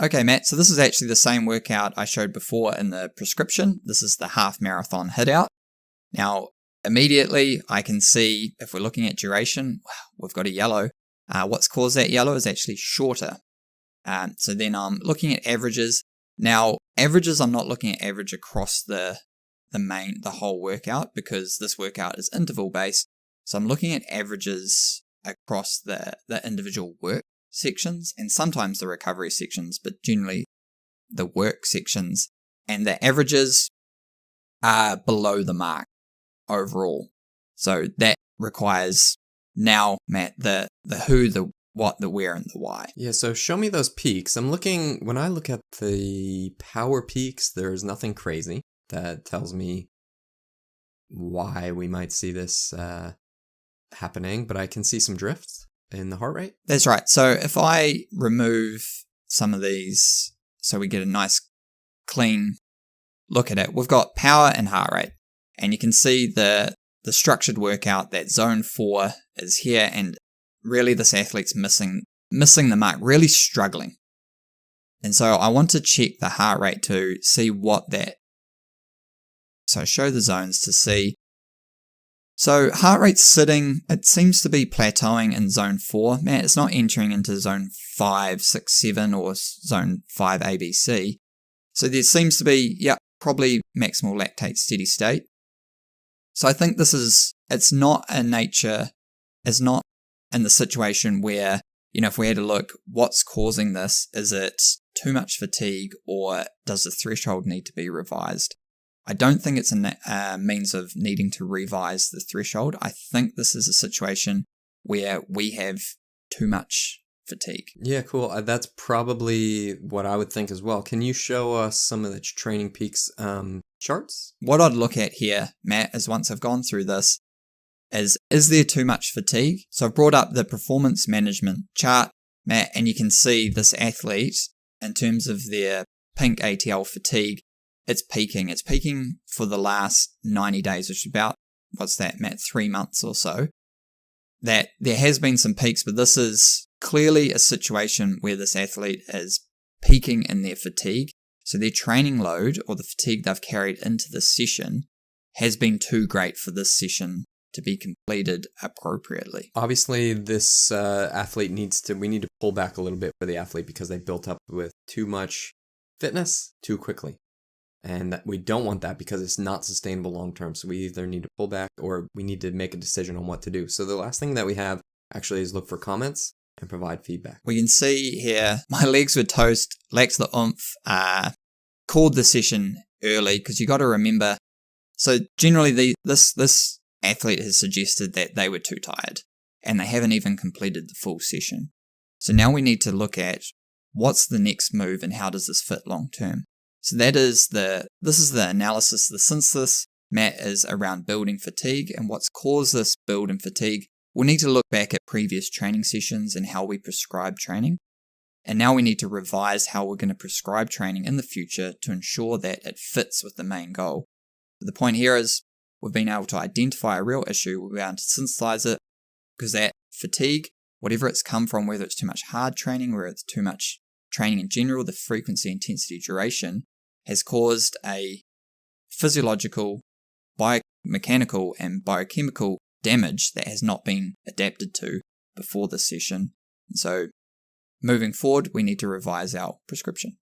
Okay, Matt, so this is actually the same workout I showed before in the prescription. This is the half marathon hit out. Now, immediately I can see, if we're looking at duration, we've got a yellow. What's caused that yellow is actually shorter. So then I'm looking at averages. Now, averages, I'm not looking at average across the whole workout because this workout is interval based. So I'm looking at averages across the individual work sections and sometimes the recovery sections, but generally the work sections. And the averages are below the mark overall. So that requires now, Matt, the who, the what, the where, and the why. Yeah, so show me those peaks. When I look at the power peaks, there's nothing crazy that tells me why we might see this happening, but I can see some drifts in the heart rate. That's right. So if I remove some of these, so we get a nice clean look at it, we've got power and heart rate, and you can see the structured workout that zone 4 is here, and really this athlete's missing the mark, really struggling. And so I want to check the heart rate to see what that, so show the zones to see. So heart rate's sitting, it seems to be plateauing in zone 4. Matt, it's not entering into zone 5, 6, 7 or zone 5 ABC. So there seems to be, probably maximal lactate steady state. So I think it's not in the situation where, if we had to look, what's causing this? Is it too much fatigue or does the threshold need to be revised? I don't think it's a means of needing to revise the threshold. I think this is a situation where we have too much fatigue. Yeah, cool. That's probably what I would think as well. Can you show us some of the training peaks charts? What I'd look at here, Matt, is once I've gone through this, is there too much fatigue? So I've brought up the performance management chart, Matt, and you can see this athlete, in terms of their pink ATL fatigue, it's peaking. It's peaking for the last 90 days, which is about, what's that, Matt, 3 months or so. That there has been some peaks, but this is clearly a situation where this athlete is peaking in their fatigue. So their training load, or the fatigue they've carried into the session, has been too great for this session to be completed appropriately. Obviously, this athlete we need to pull back a little bit for the athlete because they built up with too much fitness too quickly. And we don't want that because it's not sustainable long term. So we either need to pull back or we need to make a decision on what to do. So the last thing that we have actually is look for comments and provide feedback. We can see here, my legs were toast, lacked the oomph, called the session early because you got to remember. So generally this athlete has suggested that they were too tired and they haven't even completed the full session. So now we need to look at what's the next move and how does this fit long term. So this is the analysis. The synthesis, Matt, is around building fatigue and what's caused this build in fatigue. We'll need to look back at previous training sessions and how we prescribe training. And now we need to revise how we're going to prescribe training in the future to ensure that it fits with the main goal. But the point here is we've been able to identify a real issue. We've been able to synthesize it because that fatigue, whatever it's come from, whether it's too much hard training, whether it's too much training in general, the frequency, intensity, duration, has caused a physiological, biomechanical, and biochemical damage that has not been adapted to before the session. And so moving forward, we need to revise our prescription.